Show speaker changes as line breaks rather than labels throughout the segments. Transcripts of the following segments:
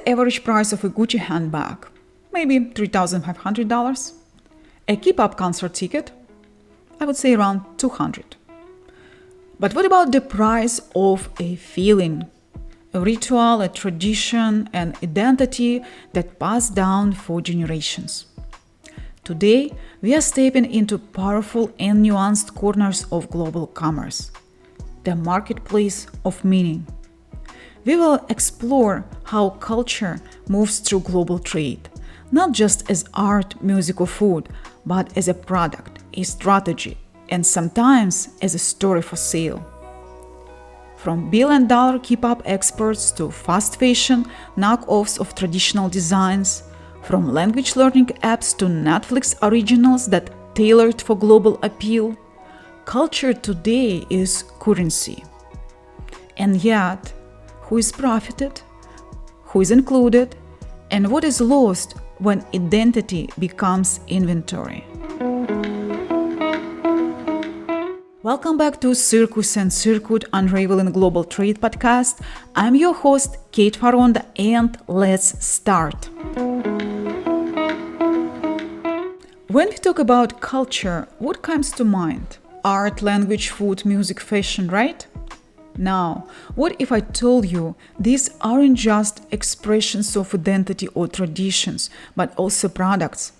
average price of a Gucci handbag? Maybe $3,500. A K-pop concert ticket? I would say around $200. But what about the price of a feeling, a ritual, a tradition, an identity that passed down for generations? Today, we are stepping into powerful and nuanced corners of global commerce, the marketplace of meaning. We will explore how culture moves through global trade, not just as art, music, or food, but as a product, a strategy, and sometimes as a story for sale. From billion-dollar K-pop experts to fast fashion knockoffs of traditional designs, from language learning apps to Netflix originals that tailored for global appeal, culture today is currency. And yet, who is profited? Who is included? And what is lost when identity becomes inventory? Welcome back to Circus and Circuit Unraveling Global Trade podcast. I'm your host, Kate Foronda, and let's start. When we talk about culture, what comes to mind? Art, language, food, music, fashion, right? Now, what if I told you these aren't just expressions of identity or traditions, but also products?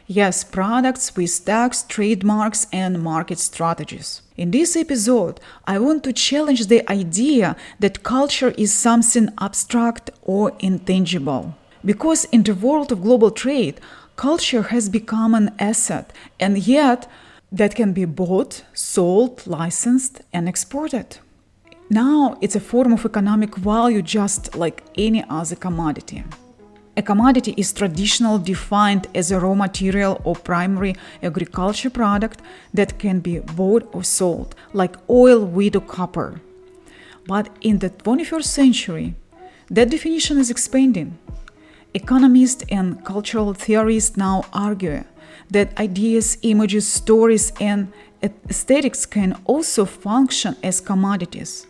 Yes, products with tags, trademarks, and market strategies. In this episode, I want to challenge the idea that culture is something abstract or intangible. Because in the world of global trade, culture has become an asset, and yet that can be bought, sold, licensed, and exported. Now it's a form of economic value just like any other commodity. A commodity is traditionally defined as a raw material or primary agriculture product that can be bought or sold, like oil, wheat, or copper. But in the 21st century, that definition is expanding. Economists and cultural theorists now argue that ideas, images, stories, and aesthetics can also function as commodities,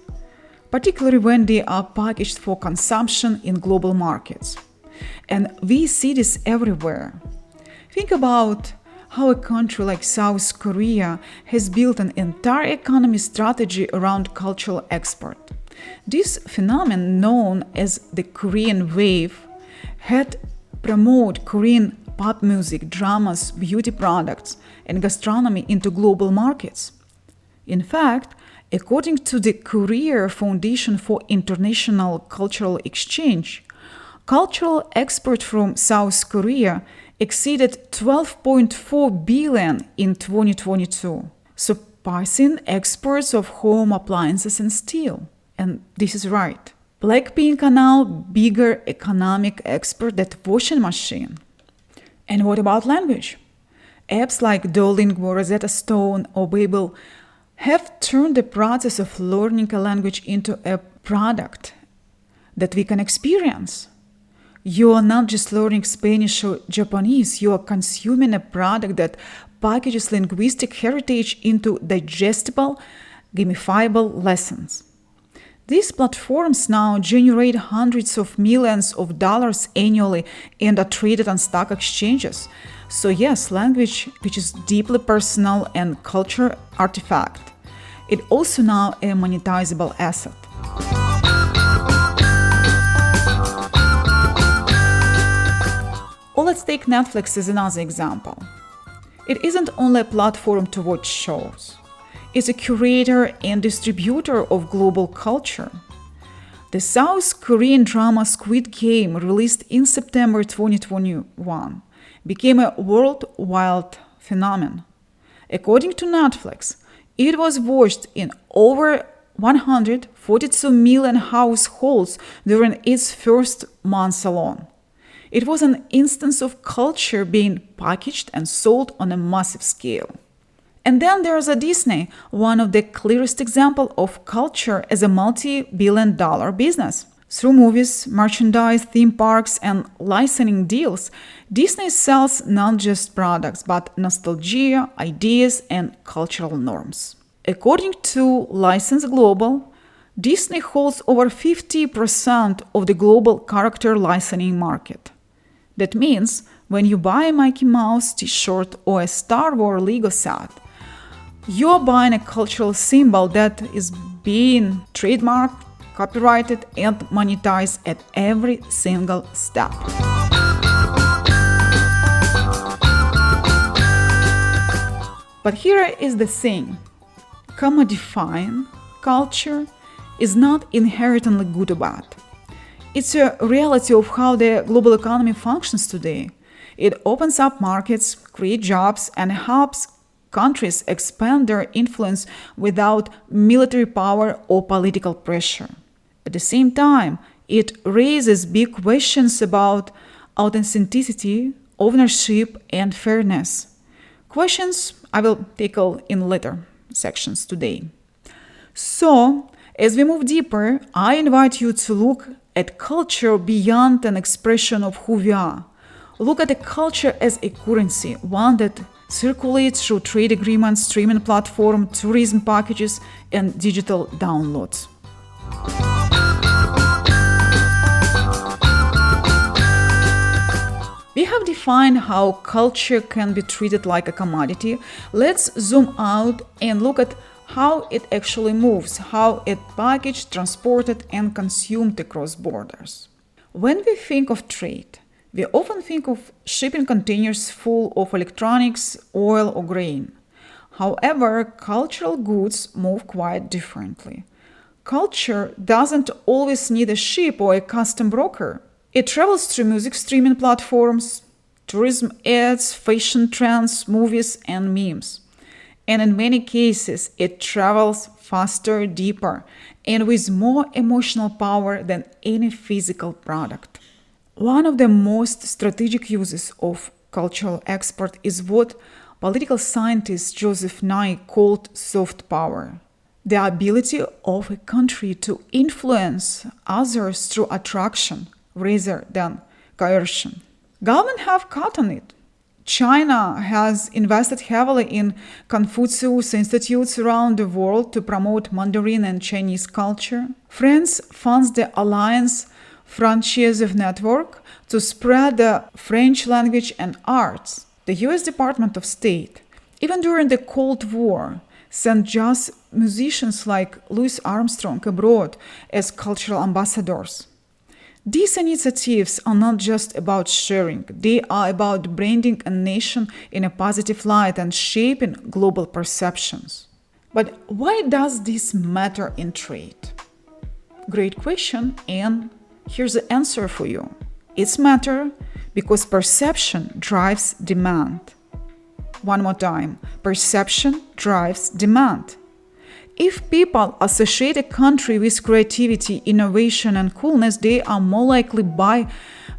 particularly when they are packaged for consumption in global markets. And we see this everywhere. Think about how a country like South Korea has built an entire economy strategy around cultural export. This phenomenon, known as the Korean wave, had promoted Korean pop music, dramas, beauty products, and gastronomy into global markets. In fact, according to the Korea Foundation for International Cultural Exchange, cultural export from South Korea exceeded $12.4 billion in 2022, surpassing exports of home appliances and steel. And this is right. Blackpink are now bigger economic export than washing machine. And what about language? Apps like Duolingo, Rosetta Stone, or Babbel have turned the process of learning a language into a product that we can experience. You are not just learning Spanish or Japanese, you are consuming a product that packages linguistic heritage into digestible, gamifiable lessons. These platforms now generate hundreds of millions of dollars annually and are traded on stock exchanges. So yes, language, which is deeply personal and cultural artifact, it also now a monetizable asset. Or let's take Netflix as another example. It isn't only a platform to watch shows. It's a curator and distributor of global culture. The South Korean drama Squid Game, released in September 2021, became a worldwide phenomenon. According to Netflix, it was watched in over 142 million households during its first months alone. It was an instance of culture being packaged and sold on a massive scale. And then there's a Disney, one of the clearest examples of culture as a multi-billion-dollar business. Through movies, merchandise, theme parks, and licensing deals, Disney sells not just products, but nostalgia, ideas, and cultural norms. According to License Global, Disney holds over 50% of the global character licensing market. That means when you buy a Mickey Mouse t-shirt or a Star Wars Lego set, you're buying a cultural symbol that is being trademarked, copyrighted, and monetized at every single step. But here is the thing. Commodifying culture is not inherently good or bad. It's a reality of how the global economy functions today. It opens up markets, creates jobs, and helps countries expand their influence without military power or political pressure. At the same time, it raises big questions about authenticity, ownership, and fairness. Questions I will tackle in later sections today. So, as we move deeper, I invite you to look at culture beyond an expression of who we are. Look at a culture as a currency, one that circulates through trade agreements, streaming platforms, tourism packages, and digital downloads. We have defined how culture can be treated like a commodity. Let's zoom out and look at how it actually moves, how it's packaged, transported, and consumed across borders. When we think of trade, we often think of shipping containers full of electronics, oil, or grain. However, cultural goods move quite differently. Culture doesn't always need a ship or a custom broker. It travels through music streaming platforms, tourism ads, fashion trends, movies, and memes. And in many cases, it travels faster, deeper, and with more emotional power than any physical product. One of the most strategic uses of cultural export is what political scientist Joseph Nye called soft power. The ability of a country to influence others through attraction rather than coercion. Governments have caught on it. China has invested heavily in Confucius Institutes around the world to promote Mandarin and Chinese culture. France funds the Alliance Franchise Network to spread the French language and arts. The US Department of State, even during the Cold War, sent jazz musicians like Louis Armstrong abroad as cultural ambassadors. These initiatives are not just about sharing, they are about branding a nation in a positive light and shaping global perceptions. But why does this matter in trade? Great question, and here's the answer for you. It's matter because perception drives demand. One more time, perception drives demand. If people associate a country with creativity, innovation, and coolness, they are more likely to buy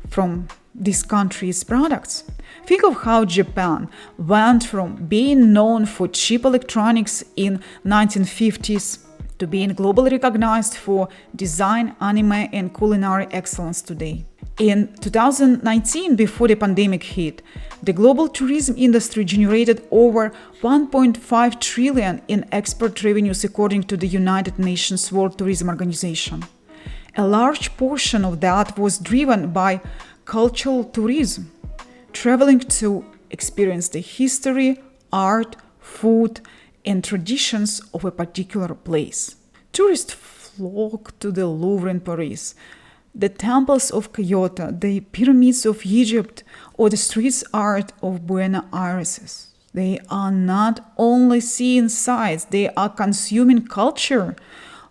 from this country's products. Think of how Japan went from being known for cheap electronics in 1950s to being globally recognized for design, anime, and culinary excellence today. In 2019, before the pandemic hit, the global tourism industry generated over 1.5 trillion in export revenues according to the United Nations World Tourism Organization. A large portion of that was driven by cultural tourism, traveling to experience the history, art, food, and traditions of a particular place. Tourists flock to the Louvre in Paris, the temples of Kyoto, the pyramids of Egypt, or the street art of Buenos Aires. They are not only seeing sights, they are consuming culture.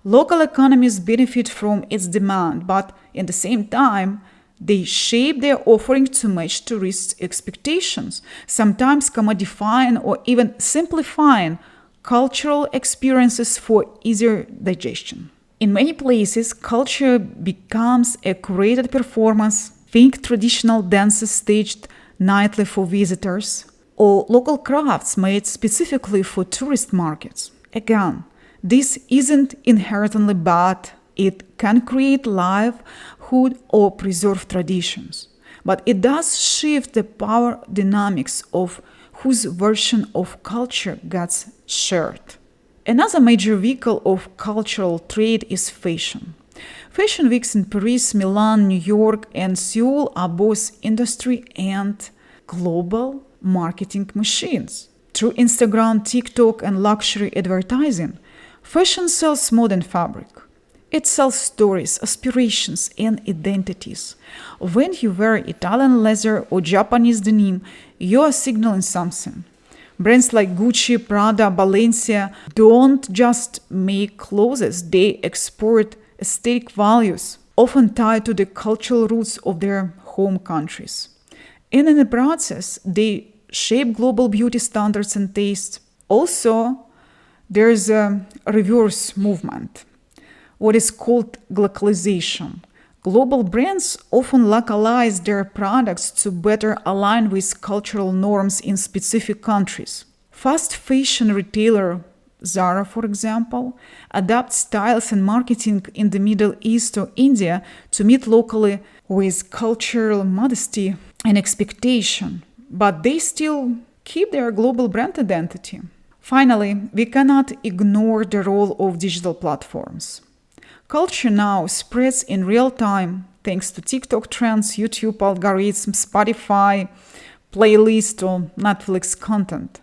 Local economies benefit from its demand, but at the same time, they shape their offering to match tourists' expectations, sometimes commodifying or even simplifying cultural experiences for easier digestion. In many places, culture becomes a curated performance. Think traditional dances staged nightly for visitors, or local crafts made specifically for tourist markets. Again, this isn't inherently bad. It can create livelihood or preserve traditions. But it does shift the power dynamics of whose version of culture gets shared. Another major vehicle of cultural trade is fashion. Fashion weeks in Paris, Milan, New York, and Seoul are both industry and global marketing machines. Through Instagram, TikTok, and luxury advertising, fashion sells more than fabric. It sells stories, aspirations, and identities. When you wear Italian leather or Japanese denim, you are signaling something. Brands like Gucci, Prada, Balenciaga don't just make clothes, they export aesthetic values, often tied to the cultural roots of their home countries. And in the process, they shape global beauty standards and tastes. Also, there's a reverse movement, what is called globalization. Global brands often localize their products to better align with cultural norms in specific countries. Fast fashion retailer Zara, for example, adapts styles and marketing in the Middle East or India to meet locally with cultural modesty and expectation, but they still keep their global brand identity. Finally, we cannot ignore the role of digital platforms. Culture now spreads in real time thanks to TikTok trends, YouTube algorithms, Spotify, playlist, or Netflix content.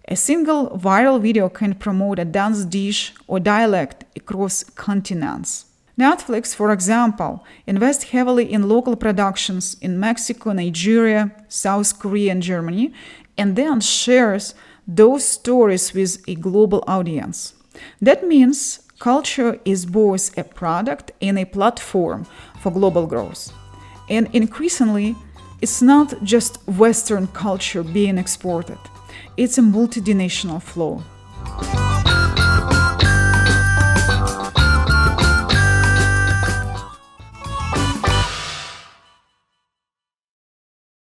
A single viral video can promote a dance dish or dialect across continents. Netflix, for example, invests heavily in local productions in Mexico, Nigeria, South Korea, and Germany, and then shares those stories with a global audience. That means culture is both a product and a platform for global growth. And increasingly, it's not just Western culture being exported. It's a multidimensional flow.